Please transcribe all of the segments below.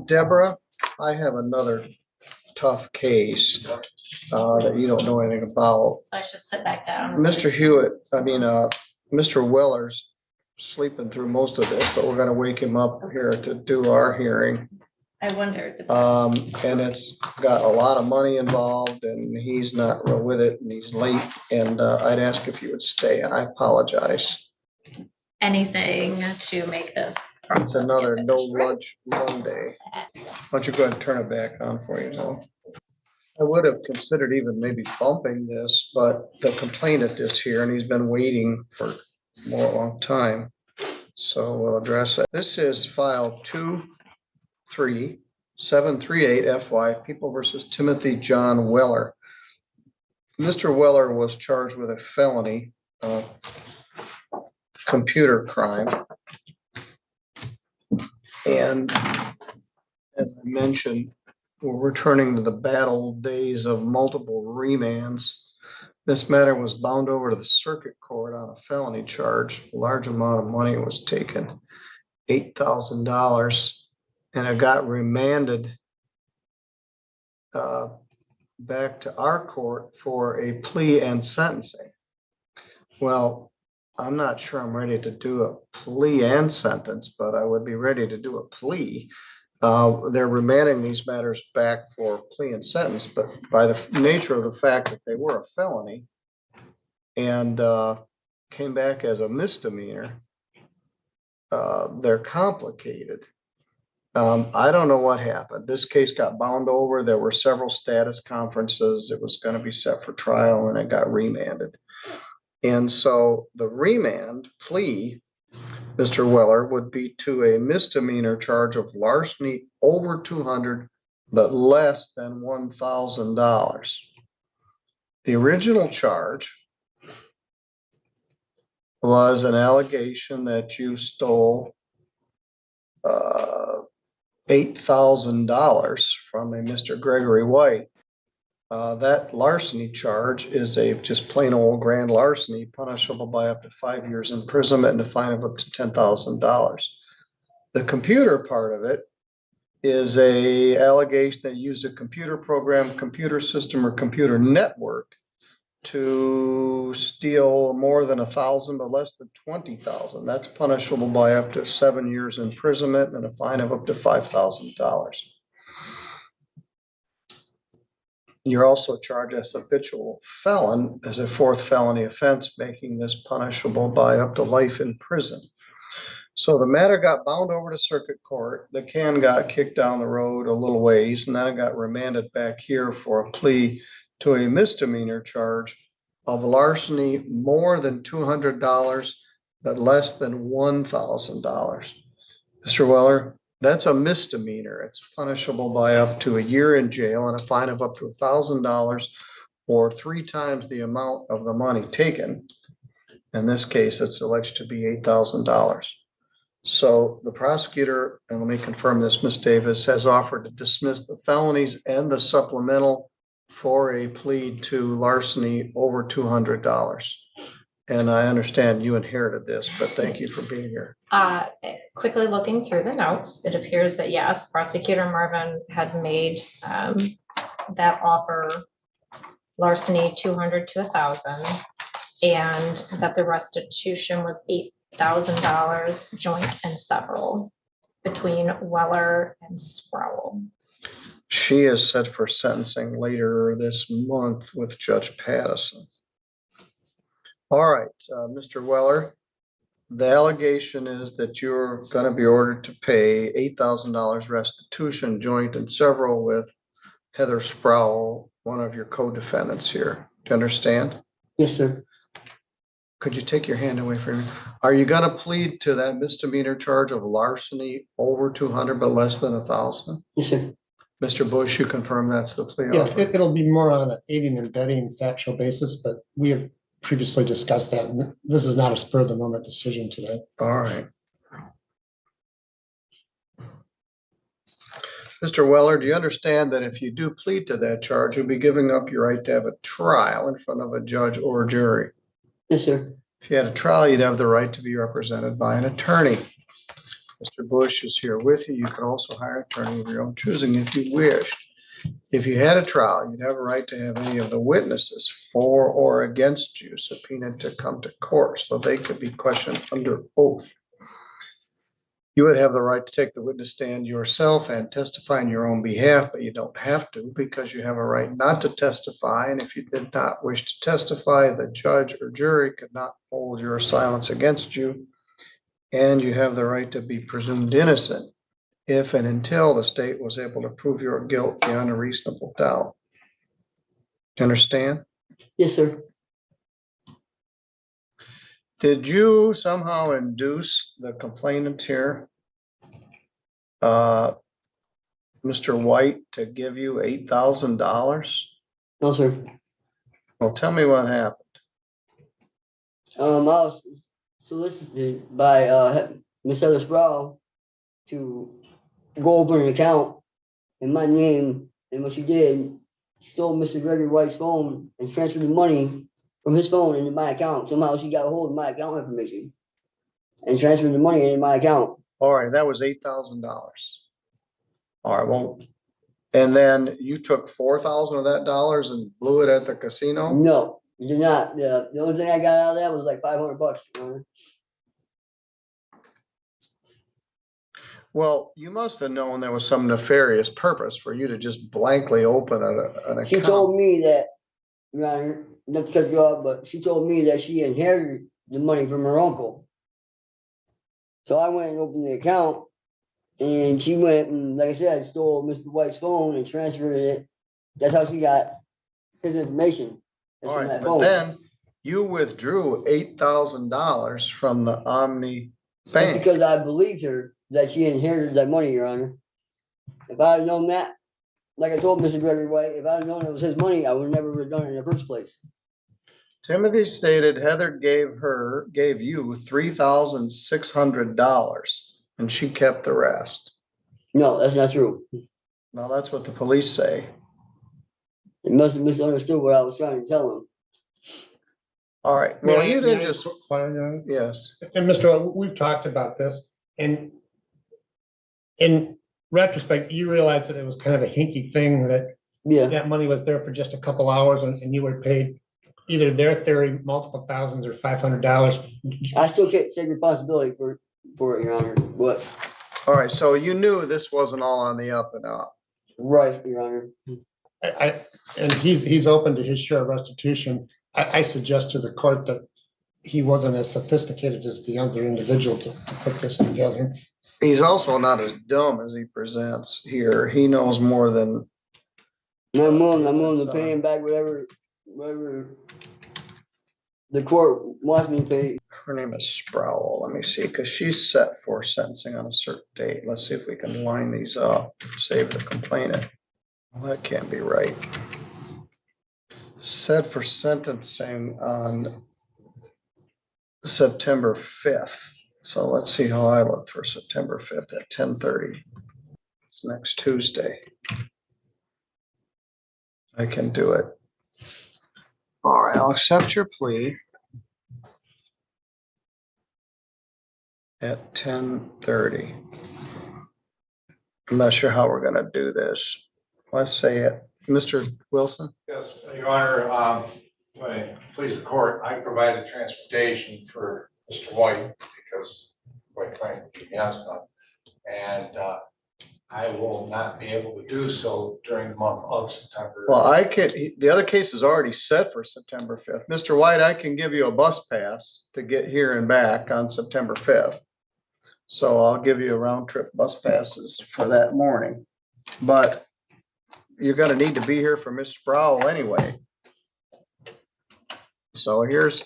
Deborah, I have another tough case that you don't know anything about. So I should sit back down. Mr. Weller's sleeping through most of this, but we're gonna wake him up here to do our hearing. I wondered. And it's got a lot of money involved and he's not real with it and he's late. And I'd ask if you would stay and I apologize. Anything to make this. It's another no finished, right? lunch Monday. Why don't you go ahead and turn it back on for you now? I would have considered even maybe bumping this, but the complainant is here and he's been waiting for a long time. So we'll address that. This is file 23738 FY, People versus Timothy John Weller. Mr. Weller was charged with a felony computer crime. And as I mentioned, we're returning to the bad old days of multiple remands. This matter was bound over to the circuit court on a felony charge. A large amount of money was taken, $8,000, and it got remanded back to our court for a plea and sentencing. Well, I'm not sure I'm ready to do a plea and sentence, but I would be ready to do a plea. They're remanding these matters back for plea and sentence, but by the nature of the fact that they were a felony and came back as a misdemeanor, they're complicated. I don't know what happened. This case got bound over. There were several status conferences. It was going to be set for trial and it got remanded. And so the remand plea, Mr. Weller, would be to a misdemeanor charge of larceny over $200, but less than $1,000. The original charge was an allegation that you stole $8,000 from a Mr. Gregory White. That larceny charge is a just plain old grand larceny, punishable by up to 5 years imprisonment and a fine of up to $10,000. The computer part of it is a allegation that used a computer program, computer system, or computer network to steal more than 1,000, but less than 20,000. That's punishable by up to 7 years imprisonment and a fine of up to $5,000. You're also charged as a habitual felon as a fourth felony offense, making this punishable by up to life in prison. So the matter got bound over to circuit court. The can got kicked down the road a little ways, and then it got remanded back here for a plea to a misdemeanor charge of larceny more than $200, but less than $1,000. Mr. Weller, that's a misdemeanor. It's punishable by up to a year in jail and a fine of up to $1,000 or 3 times the amount of the money taken. In this case, it's alleged to be $8,000. So the prosecutor, and let me confirm this, Ms. Davis, has offered to dismiss the felonies and the supplemental for a plea to larceny over $200. And I understand you inherited this, but thank you for being here. Quickly looking through the notes, it appears that yes, Prosecutor Marvin had made that offer, larceny 200 to 1,000, and that the restitution was $8,000 joint and several between Weller and Sproul. She is set for sentencing later this month with Judge Pattison. All right, Mr. Weller, the allegation is that you're going to be ordered to pay $8,000 restitution joint and several with Heather Sproul, one of your co-defendants here. Do you understand? Yes, sir. Could you take your hand away from me? Are you going to plead to that misdemeanor charge of larceny over 200 but less than 1,000? Yes, sir. Mr. Bush, you confirm that's the plea Yeah, offer? it'll be more on an aiding and abetting factual basis, but we have previously discussed that. This is not a spur of the moment decision today. All right. Mr. Weller, do you understand that if you do plead to that charge, you'll be giving up your right to have a trial in front of a judge or jury? Yes, sir. If you had a trial, you'd have the right to be represented by an attorney. Mr. Bush is here with you. You can also hire an attorney of your own choosing if you wished. If you had a trial, you'd have a right to have any of the witnesses for or against you subpoenaed to come to court so they could be questioned under oath. You would have the right to take the witness stand yourself and testify on your own behalf, but you don't have to because you have a right not to testify. And if you did not wish to testify, the judge or jury could not hold your silence against you. And you have the right to be presumed innocent if and until the state was able to prove your guilt beyond a reasonable doubt. You understand? Yes, sir. Did you somehow induce the complainant here, Mr. White, to give you $8,000? No, sir. Well, tell me what happened. I was solicited by Miss Heather Sproul to go open an account in my name, and what she did, she stole Mr. Gregory White's phone and transferred the money from his phone into my account. Somehow she got a hold of my account information and transferred the money into my account. All right, that was $8,000. All right, well, and then you took 4,000 of that dollars and blew it at the casino? No, you did not. The only thing I got out of that was like $500. Well, you must have known there was some nefarious purpose for you to just blankly open an She account. told me that, Your Honor, not to cut you off, but she told me that she inherited the money from her uncle. So I went and opened the account, and she went and, like I said, stole Mr. White's phone and transferred it. That's how she got his information. That's All from right, that but phone. then you withdrew $8,000 from the Omni That's Bank. because I believed her that she inherited that money, Your Honor. If I had known that, like I told Mr. Gregory White, if I had known it was his money, I would never have done it in the first place. Timothy stated Heather gave you $3,600 and she kept the rest. No, that's not true. Now, that's what the police say. He must have misunderstood what I was trying to tell him. All right, well, you May didn't I just, inquire? yes. And Mr. We've talked about this, and in retrospect, you realized that it was kind of a hinky thing that Yeah, that money was there for just a couple hours and you were paid either their theory, multiple thousands or $500. I still can't take responsibility for it, Your Honor. But All right, so you knew this wasn't all on the up and up. right, Your Honor. And he's open to his share of restitution. I suggest to the court that he wasn't as sophisticated as the other individual to put this together. He's also not as dumb as he presents here. He knows more than, I'm willing to pay him back whatever the court wants me to pay. her name is Sproul. Let me see, because she's set for sentencing on a certain date. Let's see if we can line these up, save the complainant. Well, that can't be right. Set for sentencing on September 5th. So let's see how I look for September 5th at 10:30. It's next Tuesday. I can do it. All right, I'll accept your plea at 10:30. I'm not sure how we're gonna do this. Let's say it. Mr. Wilson? Yes, Your Honor, please the court, I provided transportation for Mr. White because quite frankly, he has none. And I will not be able to do so during the month of September. Well, the other case is already set for September 5th. Mr. White, I can give you a bus pass to get here and back on September 5th. So I'll give you a round trip bus passes for that morning. But you're gonna need to be here for Ms. Sproul anyway. So here's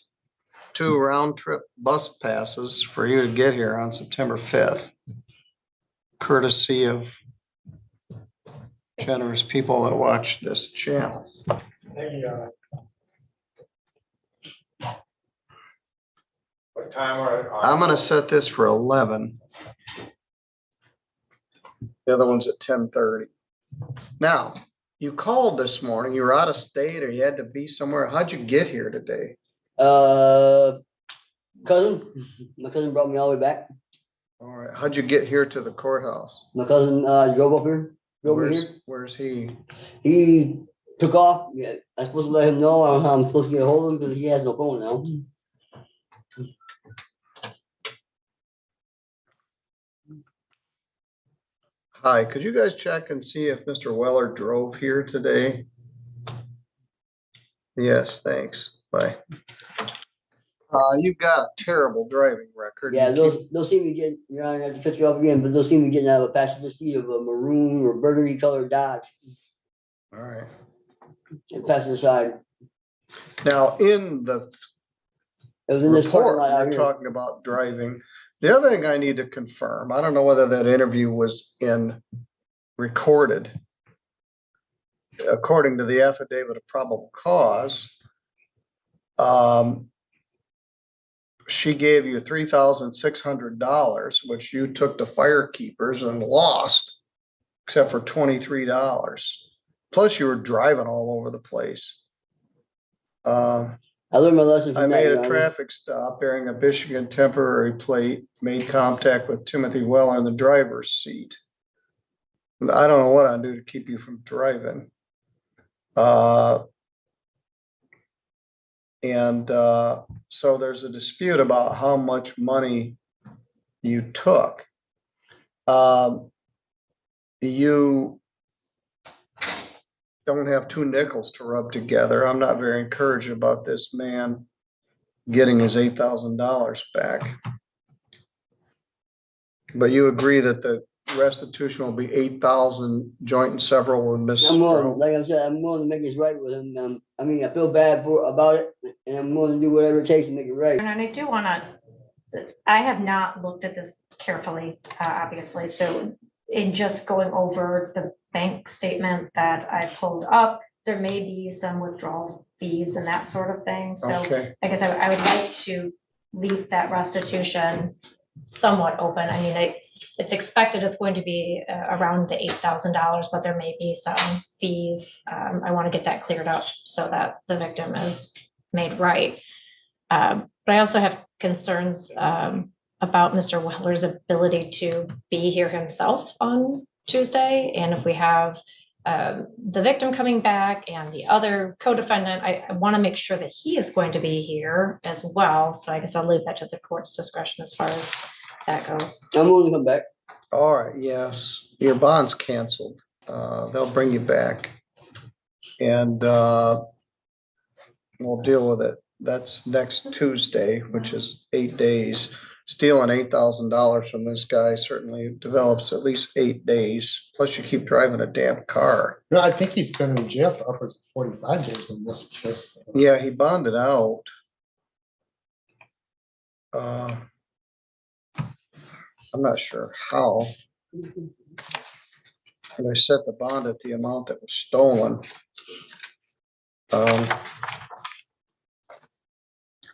2 round trip bus passes for you to get here on September 5th. Courtesy of generous people that watch this channel. What time are? I'm gonna set this for 11. The other one's at 10:30. Now, you called this morning, you were out of state or you had to be somewhere. How'd you get here today? Cousin, my cousin brought me all the way back. All right, how'd you get here to the courthouse? My cousin, drove up here, drove me here. Where's he? He took off. Yeah, I'm supposed to let him know how I'm supposed to get a hold of him because he has no phone now. Hi, could you guys check and see if Mr. Weller drove here today? Yes, thanks. Bye. You've got a terrible driving record. Yeah, You keep- they'll see me getting, you know, I have to cut you off again, but they'll see me getting out of a passenger seat of a maroon or burgundy colored Dodge All right. and passenger side. Now, in the It was in this parking report, lot out you're here. talking about driving. The other thing I need to confirm, I don't know whether that interview was recorded. According to the affidavit of probable cause, she gave you $3,600, which you took to Firekeepers and lost, except for $23. Plus, you were driving all over the place. I learned my lesson I from that. made Your a Honor. traffic stop bearing a Michigan temporary plate, made contact with Timothy Weller in the driver's seat. I don't know what I'd do to keep you from driving. So there's a dispute about how much money you took. You don't have two nickels to rub together. I'm not very encouraged about this man getting his $8,000 back. But you agree that the restitution will be 8,000 joint and several with Miss I'm willing, Sproul? like I said, I'm willing to make this right with him. I mean, I feel bad about it, and I'm willing to do whatever it takes to make it right. And I do want to, I have not looked at this carefully, obviously, so in just going over the bank statement that I pulled up, there may be some withdrawal fees and that sort of thing, so Okay, I guess I would like to leave that restitution somewhat open. I mean, it's expected it's going to be around the $8,000, but there may be some fees. I want to get that cleared up so that the victim is made right. But I also have concerns about Mr. Weller's ability to be here himself on Tuesday. And if we have the victim coming back and the other co-defendant, I want to make sure that he is going to be here as well. So I guess I'll leave that to the court's discretion as far as that goes. I'm willing to come back. all right, yes, your bond's canceled. They'll bring you back. And we'll deal with it. That's next Tuesday, which is 8 days. Stealing $8,000 from this guy certainly develops at least 8 days. Plus you keep driving a damn car. No, I think he's been in jail for upwards of 45 days in this case. Yeah, he bonded out. I'm not sure how. And I set the bond at the amount that was stolen.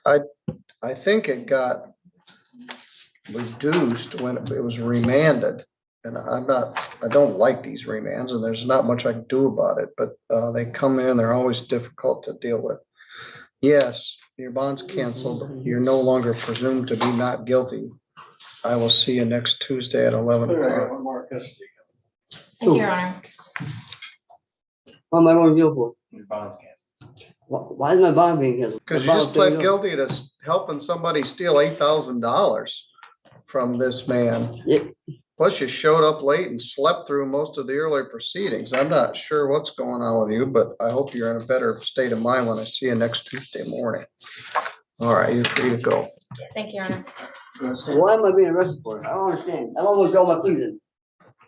I think it got reduced when it was remanded. And I don't like these remands, and there's not much I can do about it, but they come in, they're always difficult to deal with. Yes, your bond's canceled. You're no longer presumed to be not guilty. I will see you next Tuesday at 11 o'clock. Thank you, Your Honor. What am I going to deal for? Your bond's canceled. Why is my bond being canceled? Because you My bond's just pled still- guilty to helping somebody steal $8,000 from this man. Yeah. Plus you showed up late and slept through most of the earlier proceedings. I'm not sure what's going on with you, but I hope you're in a better state of mind when I see you next Tuesday morning. All right, you're free to go. Thank you, Your Honor. Why am I being arrested for? I don't understand. I almost got my plea in.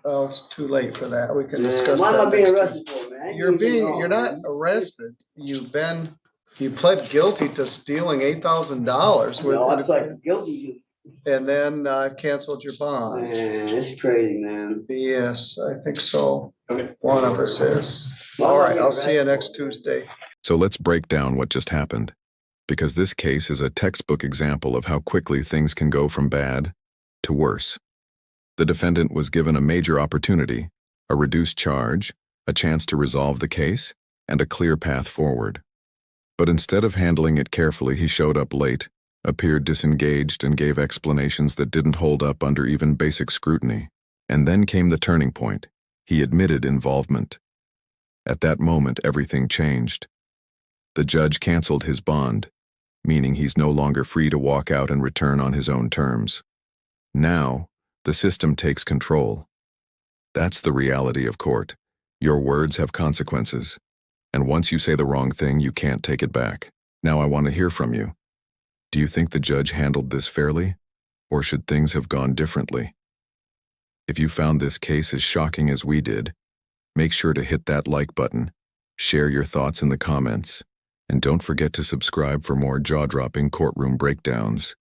Oh, it's too late for that. We can Man, discuss why am I that being next time. arrested for, man? I ain't doing anything wrong, You're not man. arrested. You pled guilty to stealing $8,000 No, I with, pled guilty. and then canceled your bond. Man, it's crazy, man. Yes, I think so. Okay. One of us is. Why am All I right, being I'll see you arrested next for, man? Tuesday. So let's break down what just happened, because this case is a textbook example of how quickly things can go from bad to worse. The defendant was given a major opportunity, a reduced charge, a chance to resolve the case, and a clear path forward. But instead of handling it carefully, he showed up late, appeared disengaged and gave explanations that didn't hold up under even basic scrutiny. And then came the turning point. He admitted involvement. At that moment, everything changed. The judge canceled his bond, meaning he's no longer free to walk out and return on his own terms. Now, the system takes control. That's the reality of court. Your words have consequences. And once you say the wrong thing, you can't take it back. Now I want to hear from you. Do you think the judge handled this fairly? Or should things have gone differently? If you found this case as shocking as we did, make sure to hit that like button, share your thoughts in the comments, and don't forget to subscribe for more jaw-dropping courtroom breakdowns.